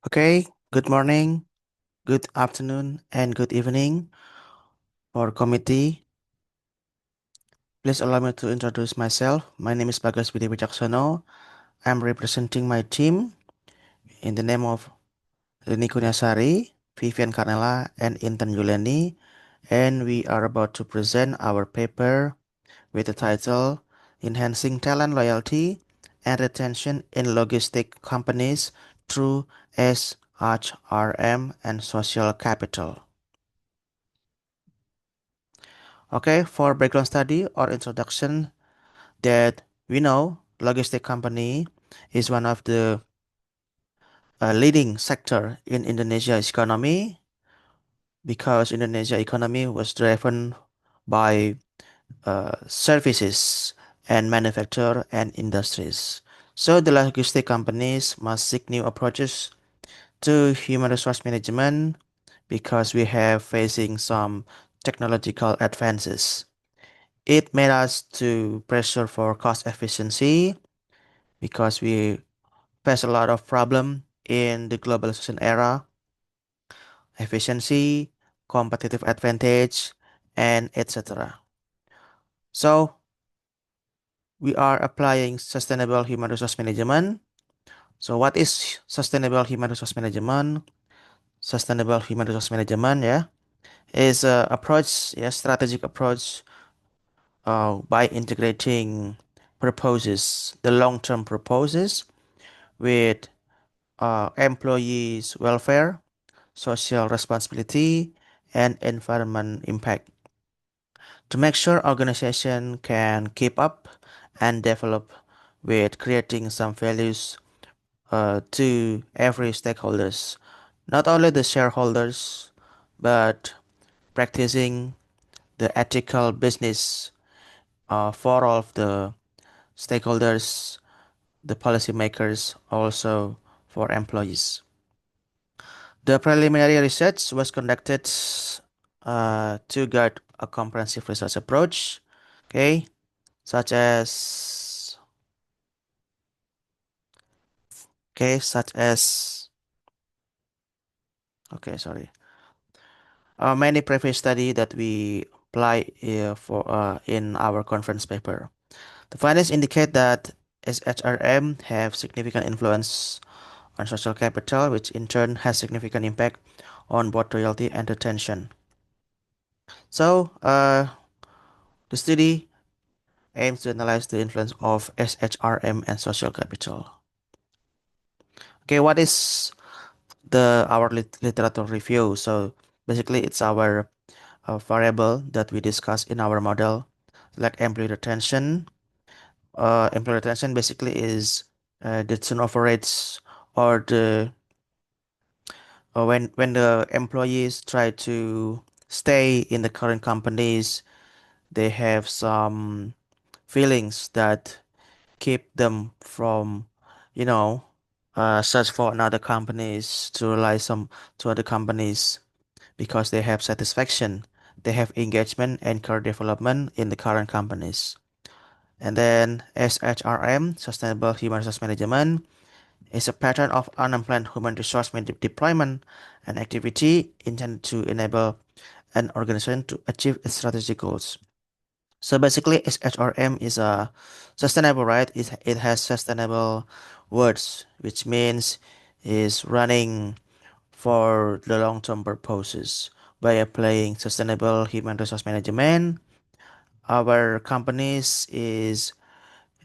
Okay, good morning, good afternoon, and good evening for committee. Please allow me to introduce myself. My name is Baghas Wicaksono. I'm representing my team in the name of Rini Sari, Vivian Carnela, and Intan Yuliani, and we are about to present our paper with the title Enhancing Talent Loyalty and Retention in Logistic Companies Through SHRM and Social Capital. Okay, for background study or introduction, that we know logistic company is one of the leading sector in Indonesia's economy because Indonesia economy was driven by services and manufacture and industries. So the logistic companies must seek new approaches to human resource management because we have facing some technological advances. It made us to pressure for cost efficiency because we face a lot of problem in the globalization era, efficiency, competitive advantage, and etc. So we are applying sustainable human resource management. So what is sustainable human resource management? Sustainable human resource management, yeah, is a approach, yeah, strategic approach by integrating purposes, the long-term purposes with employees' welfare, social responsibility, and environment impact to make sure organization can keep up and develop with creating some values to every stakeholders, not only the shareholders, but practicing the ethical business for all of the stakeholders, the policymakers, also for employees. The preliminary research was conducted to guide a comprehensive research approach, okay, such as such as sorry, many previous study that we apply for in our conference paper. The findings indicate that SHRM have significant influence on social capital, which in turn has significant impact on both loyalty and retention. So, the study aims to analyze the influence of SHRM and social capital. Okay, what is the our literature review? So basically, it's our variable that we discuss in our model, like employee retention. Employee retention basically is the turnover rates or the when the employees try to stay in the current companies, they have some feelings that keep them from, you know, search for another companies to rely some to other companies because they have satisfaction, they have engagement and career development in the current companies. And then SHRM, Sustainable Human Resource Management, is a pattern of unplanned human resource deployment and activity intended to enable an organization to achieve its strategic goals. So basically, SHRM is a sustainable, right? It has sustainable words, which means is running for the long-term purposes. By applying sustainable human resource management, our companies is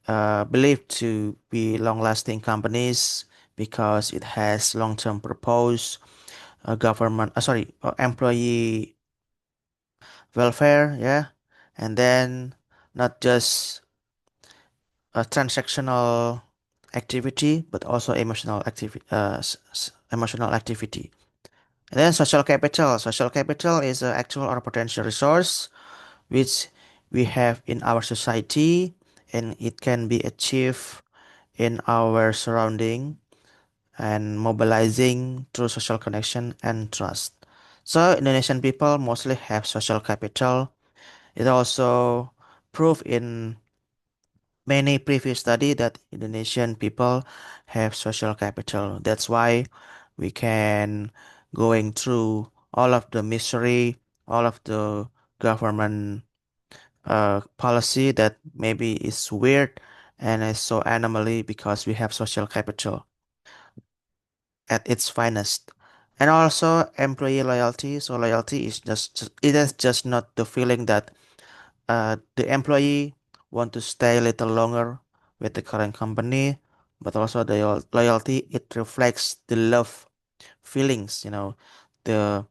believed to be long-lasting companies because it has long-term purpose, employee welfare, yeah, and then not just a transactional activity, but also emotional activity. And then social capital. Social capital is an actual or potential resource which we have in our society, and it can be achieved in our surrounding and mobilizing through social connection and trust. So Indonesian people mostly have social capital. It also proved in many previous study that Indonesian people have social capital. That's why We can going through all of the mystery, all of the government policy that maybe is weird and is so anomaly because we have social capital at its finest. And also employee loyalty. So loyalty is just it is just not the feeling that the employee want to stay a little longer with the current company, but also the loyalty, it reflects the love feelings, the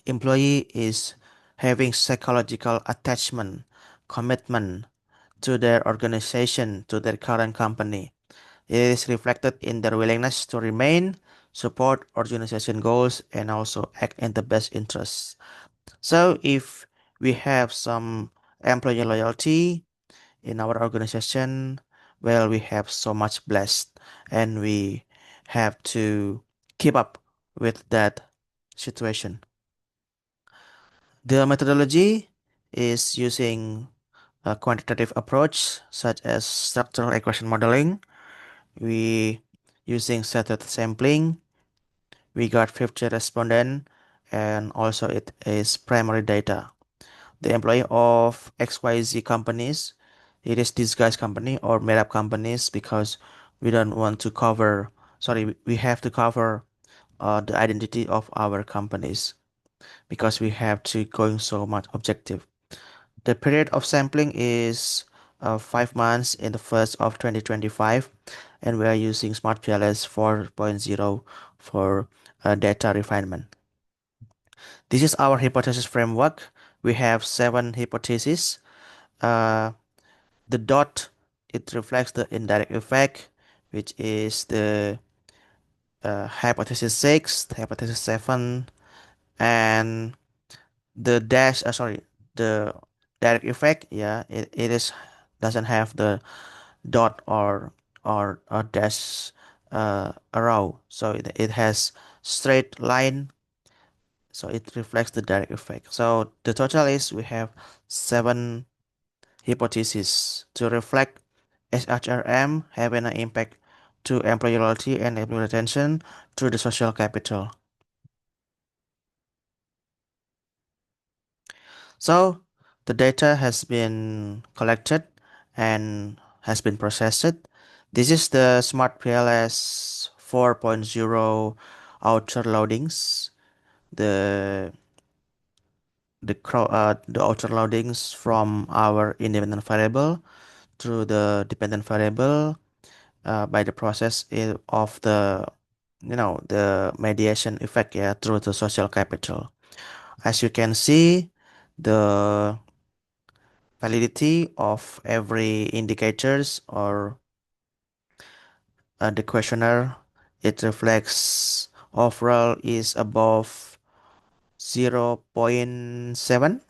employee is having psychological attachment, commitment to their organization, to their current company. It is reflected in their willingness to remain, support organization goals, and also act in the best interests. So if we have some employee loyalty in our organization, well, we have so much blessed and we have to keep up with that situation. The methodology is using a quantitative approach such as structural equation modeling. We using settled sampling. We got 50 respondent and also it is primary data. The employee of XYZ companies, it is disguised company or made up companies because we don't want to cover, sorry, we have to cover the identity of our companies because we have to going so much objective. The period of sampling is 5 months in the first of 2025, and we are using Smart PLS 4.0 for data refinement. This is our hypothesis framework. We have 7 hypotheses. Uh, the dot, it reflects the indirect effect, which is the hypothesis 6, hypothesis 7, and the dash, sorry, the direct effect, yeah, it is doesn't have the dot or dash arrow, so it has straight line, so it reflects the direct effect. So the total is we have 7 hypotheses to reflect SHRM having an impact to employee loyalty and employee retention through the social capital. So the data has been collected and has been processed. This is the Smart PLS 4.0 outer loadings. The the outer loadings from our independent variable through the dependent variable by the process of the mediation effect, yeah, through the social capital. As you can see, the validity of every indicators or the questionnaire, it reflects overall is above 0.7,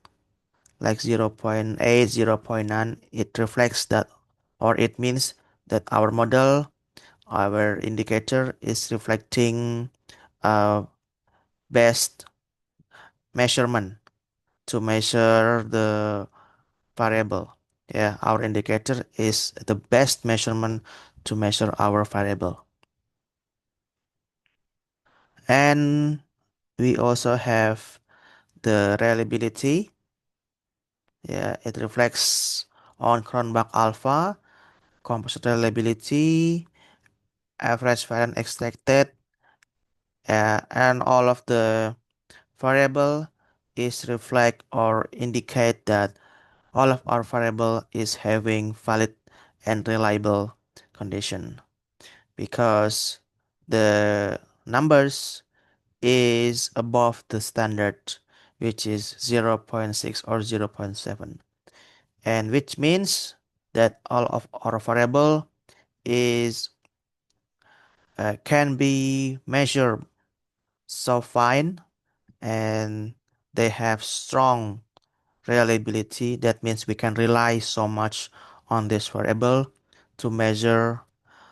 like 0.8, 0.9. It reflects that, or it means that our model, our indicator is reflecting best measurement to measure the variable. Yeah, our indicator is the best measurement to measure our variable. And we also have the reliability. Yeah, it reflects on Cronbach alpha, composite reliability, average variance extracted, and all of the variable is reflect or indicate that all of our variable is having valid and reliable condition because the numbers is above the standard, which is zero point 0.6 or 0.7, and which means that all of our variable is can be measured so fine and they have strong reliability. That means we can rely so much on this variable to measure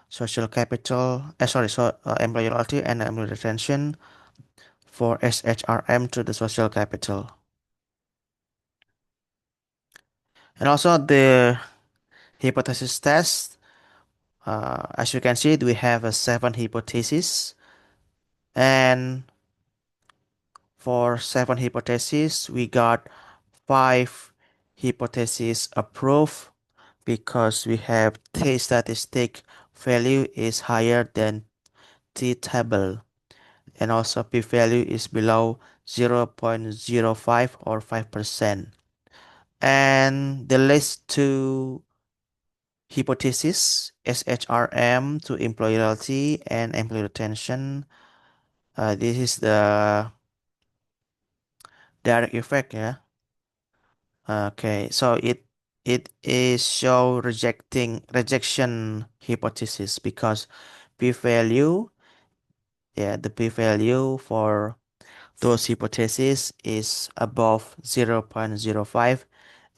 social capital, employee loyalty and employee retention for SHRM to the social capital. And also the hypothesis test. As you can see, we have 7 hypotheses. And for 7 hypotheses, we got 5 hypotheses approved because we have t statistic value is higher than t table, and also p value is below 0.05 or 5%. And the last two hypothesis, SHRM to employee loyalty and employee retention. This is the direct effect, yeah. Okay, so it is show rejection hypothesis because p-value, yeah, the p-value for those hypotheses is above 0.05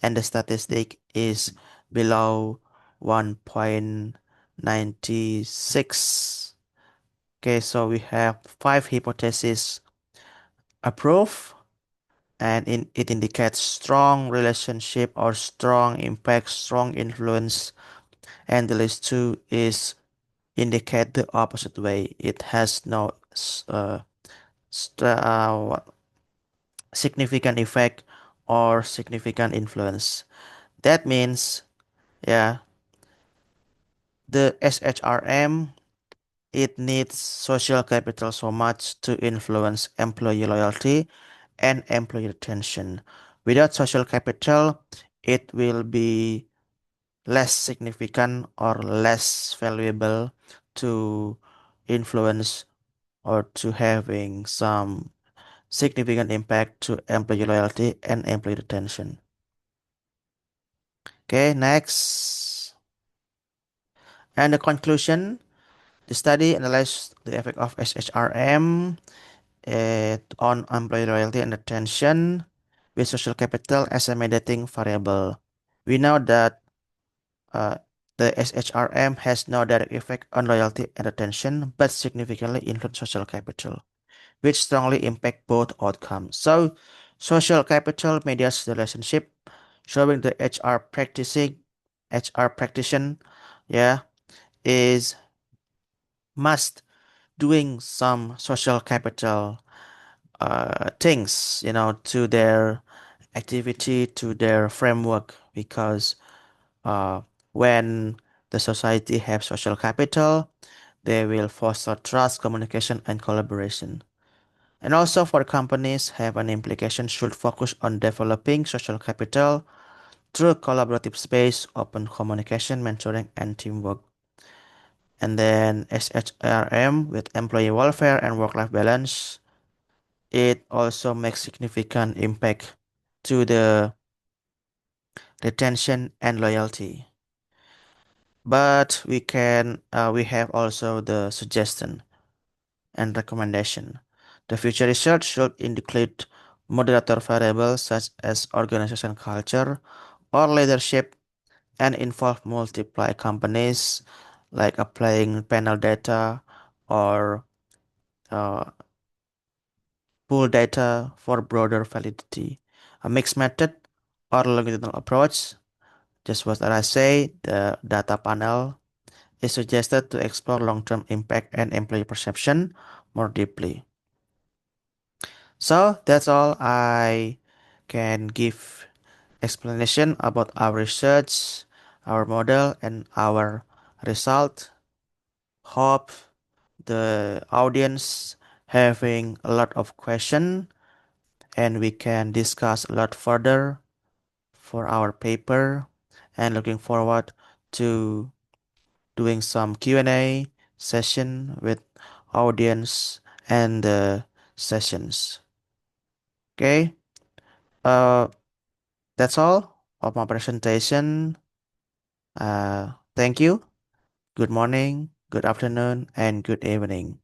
and the statistic is below 1.96. Okay, so we have 5 hypotheses approved, and it indicates strong relationship or strong impact, strong influence, and the list two is indicate the opposite way. It has no significant effect or significant influence. That means, yeah, the SHRM, it needs social capital so much to influence employee loyalty and employee retention. Without social capital, it will be less significant or less valuable to influence or to having some significant impact to employee loyalty and employee retention. Okay, next. And the conclusion, the study analyzed the effect of SHRM on employee loyalty and retention with social capital as a mediating variable. We know that uh, the SHRM has no direct effect on loyalty and retention, but significantly influence social capital, which strongly impact both outcomes. So, social capital mediates the relationship, showing the HR practitioner, yeah, is must doing some social capital things, to their activity, to their framework, because uh, when the society have social capital, they will foster trust, communication, and collaboration. And also for companies have an implication should focus on developing social capital through collaborative space, open communication, mentoring, and teamwork. And then SHRM with employee welfare and work-life balance, it also makes significant impact to the retention and loyalty. But we have also the suggestion and recommendation. The future research should include moderator variables such as organization culture or leadership and involve multiple companies like applying panel data or uh, pool data for broader validity. A mixed method or longitudinal approach, just what I say, the data panel is suggested to explore long-term impact and employee perception more deeply. So that's all I can give explanation about our research, our model, and our result. Hope the audience having a lot of question and we can discuss a lot further for our paper, and looking forward to doing some Q&A session with audience and the sessions. Okay, uh, that's all of my presentation. Thank you. Good morning, good afternoon, and good evening.